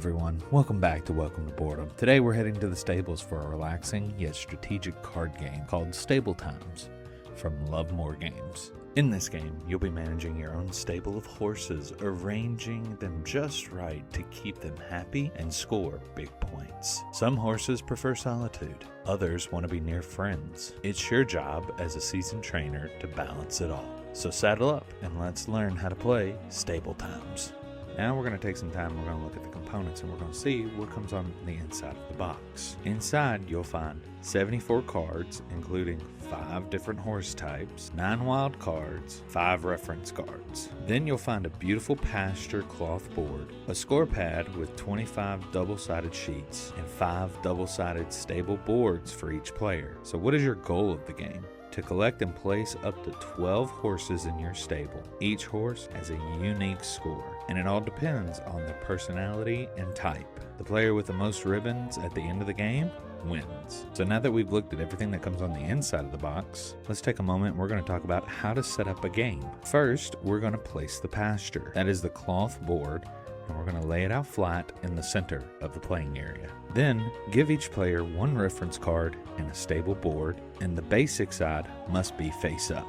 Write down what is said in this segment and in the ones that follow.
everyone, welcome back to Welcome to Boredom. Today we're heading to the stables for a relaxing yet strategic card game called Stable Times from Lovemore Games. In this game, you'll be managing your own stable of horses, arranging them just right to keep them happy and score big points. Some horses prefer solitude, others want to be near friends. It's your job as a seasoned trainer to balance it all. So saddle up and let's learn how to play Stable Times. Now we're going to take some time, we're going to look at the components and we're going to see what comes on the inside of the box. Inside you'll find 74 cards, including 5 different horse types, 9 wild cards, 5 reference cards. Then you'll find a beautiful pasture cloth board, a score pad with 25 double-sided sheets, and 5 double-sided stable boards for each player. So what is your goal of the game? To collect and place up to 12 horses in your stable. Each horse has a unique score, and it all depends on their personality and type. The player with the most ribbons at the end of the game wins. So now that we've looked at everything that comes on the inside of the box, let's take a moment and we're going to talk about how to set up a game. First, we're going to place the pasture. That is the cloth board, and we're going to lay it out flat in the center of the playing area. Then, give each player 1 reference card and a stable board, and the basic side must be face up.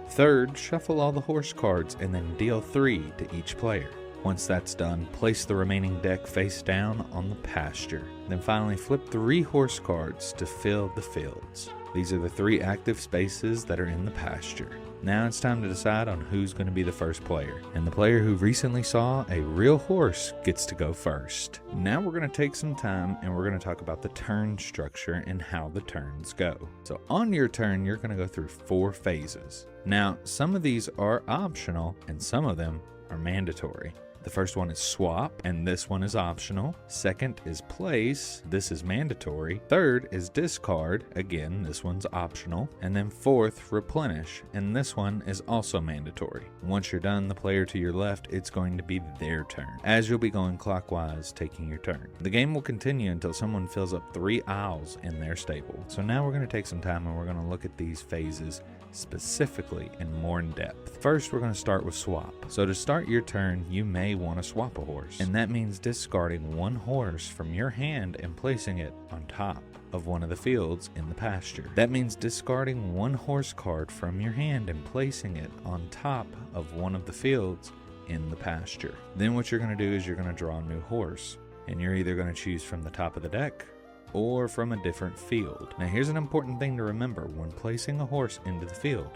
Third, shuffle all the horse cards and then deal 3 to each player. Once that's done, place the remaining deck face down on the pasture. Then finally flip 3 horse cards to fill the fields. These are the 3 active spaces that are in the pasture. Now it's time to decide on who's going to be the first player, and the player who recently saw a real horse gets to go first. Now we're going to take some time and we're going to talk about the turn structure and how the turns go. So on your turn, you're going to go through 4 phases. Now, some of these are optional and some of them are mandatory. The first one is swap, and this one is optional. Second is place, this is mandatory. Third is discard, again, this one's optional. And then fourth, replenish, and this one is also mandatory. Once you're done, the player to your left, it's going to be their turn, as you'll be going clockwise, taking your turn. The game will continue until someone fills up 3 aisles in their stable. So now we're going to take some time and we're going to look at these phases specifically and more in depth. First, we're going to start with swap. So to start your turn, you may want to swap a horse, and that means discarding 1 horse from your hand and placing it on top of one of the fields in the pasture. That means discarding 1 horse card from your hand and placing it on top of one of the fields in the pasture. Then what you're going to do is you're going to draw a new horse, and you're either going to choose from the top of the deck or from a different field. Now here's an important thing to remember. When placing a horse into the field,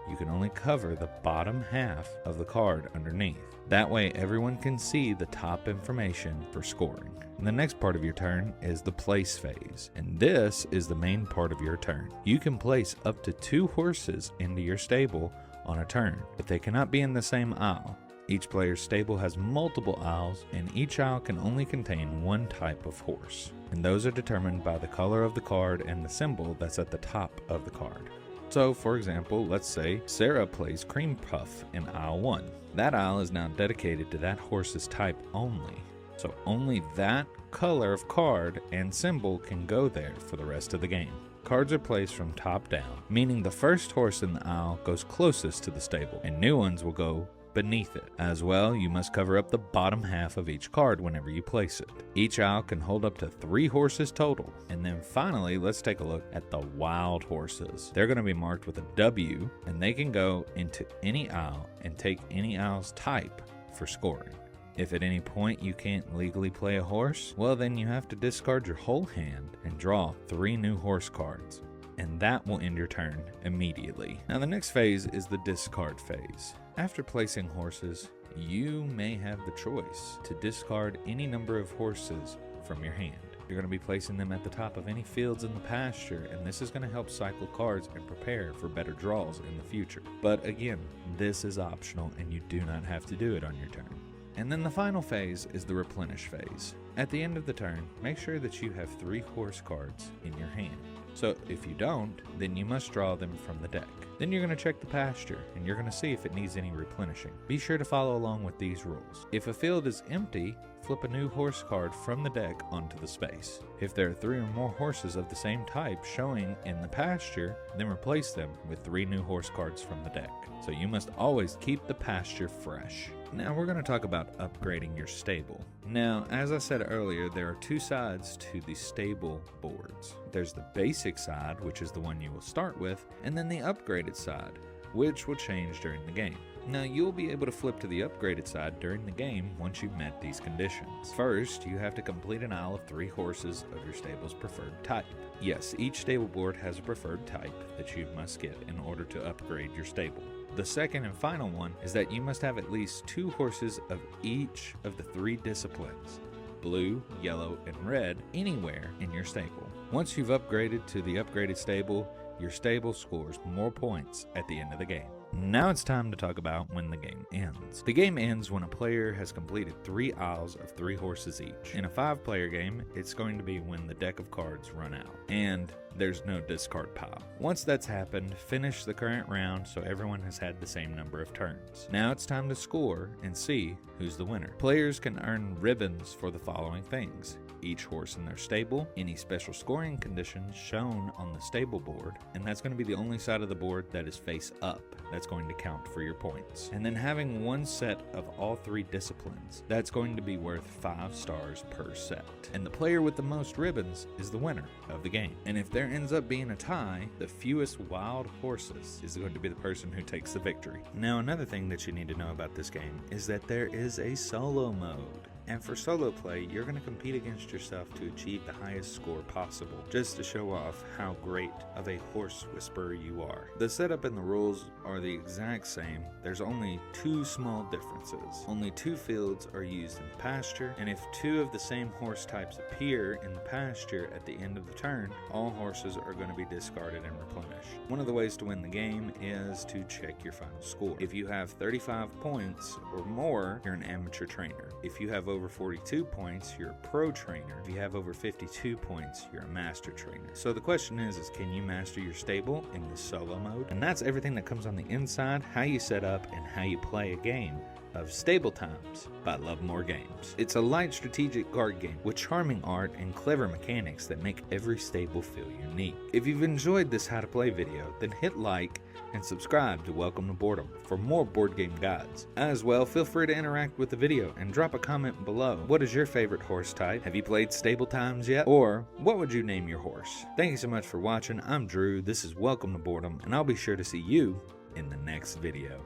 you can only cover the bottom half of the card underneath. That way everyone can see the top information for scoring. And the next part of your turn is the place phase, and this is the main part of your turn. You can place up to 2 horses into your stable on a turn, but they cannot be in the same aisle. Each player's stable has multiple aisles, and each aisle can only contain 1 type of horse. And those are determined by the color of the card and the symbol that's at the top of the card. So, for example, let's say Sarah plays Cream Puff in aisle 1. That aisle is now dedicated to that horse's type only. So only that color of card and symbol can go there for the rest of the game. Cards are placed from top down, meaning the first horse in the aisle goes closest to the stable, and new ones will go beneath it. As well, you must cover up the bottom half of each card whenever you place it. Each aisle can hold up to 3 horses total. And then finally, let's take a look at the wild horses. They're going to be marked with a W, and they can go into any aisle and take any aisle's type for scoring. If at any point you can't legally play a horse, well then you have to discard your whole hand and draw 3 new horse cards, and that will end your turn immediately. Now the next phase is the discard phase. After placing horses, you may have the choice to discard any number of horses from your hand. You're going to be placing them at the top of any fields in the pasture, and this is going to help cycle cards and prepare for better draws in the future. But again, this is optional and you do not have to do it on your turn. And then the final phase is the replenish phase. At the end of the turn, make sure that you have 3 horse cards in your hand. So if you don't, then you must draw them from the deck. Then you're going to check the pasture, and you're going to see if it needs any replenishing. Be sure to follow along with these rules. If a field is empty, flip a new horse card from the deck onto the space. If there are 3 or more horses of the same type showing in the pasture, then replace them with 3 new horse cards from the deck. So you must always keep the pasture fresh. Now we're going to talk about upgrading your stable. Now, as I said earlier, there are two sides to the stable boards. There's the basic side, which is the one you will start with, and then the upgraded side, which will change during the game. Now, you'll be able to flip to the upgraded side during the game once you've met these conditions. First, you have to complete an aisle of 3 horses of your stable's preferred type. Yes, each stable board has a preferred type that you must get in order to upgrade your stable. The second and final one is that you must have at least 2 horses of each of the 3 disciplines, blue, yellow, and red, anywhere in your stable. Once you've upgraded to the upgraded stable, your stable scores more points at the end of the game. Now it's time to talk about when the game ends. The game ends when a player has completed 3 aisles of 3 horses each. In a 5-player game, it's going to be when the deck of cards run out, and there's no discard pile. Once that's happened, finish the current round so everyone has had the same number of turns. Now it's time to score and see who's the winner. Players can earn ribbons for the following things: each horse in their stable, any special scoring conditions shown on the stable board, and that's going to be the only side of the board that is face up. That's going to count for your points. And then having one set of all 3 disciplines, that's going to be worth 5 stars per set. And the player with the most ribbons is the winner of the game. And if there ends up being a tie, the fewest wild horses is going to be the person who takes the victory. Now, another thing that you need to know about this game is that there is a solo mode. And for solo play, you're going to compete against yourself to achieve the highest score possible, just to show off how great of a horse whisperer you are. The setup and the rules are the exact same. There's only 2 small differences. Only 2 fields are used in the pasture, and if 2 of the same horse types appear in the pasture at the end of the turn, all horses are going to be discarded and replenished. One of the ways to win the game is to check your final score. If you have 35 points or more, you're an amateur trainer. If you have over 42 points, you're a pro trainer. If you have over 52 points, you're a master trainer. So the question is can you master your stable in the solo mode? And that's everything that comes on the inside, how you set up, and how you play a game of Stable Times by Lovemore Games. It's a light strategic card game with charming art and clever mechanics that make every stable feel unique. If you've enjoyed this how to play video, then hit like and subscribe to Welcome to Boredom for more board game guides. As well, feel free to interact with the video and drop a comment below. What is your favorite horse type? Have you played Stable Times yet? Or what would you name your horse? Thank you so much for watching. I'm Drew. This is Welcome to Boredom, and I'll be sure to see you in the next video.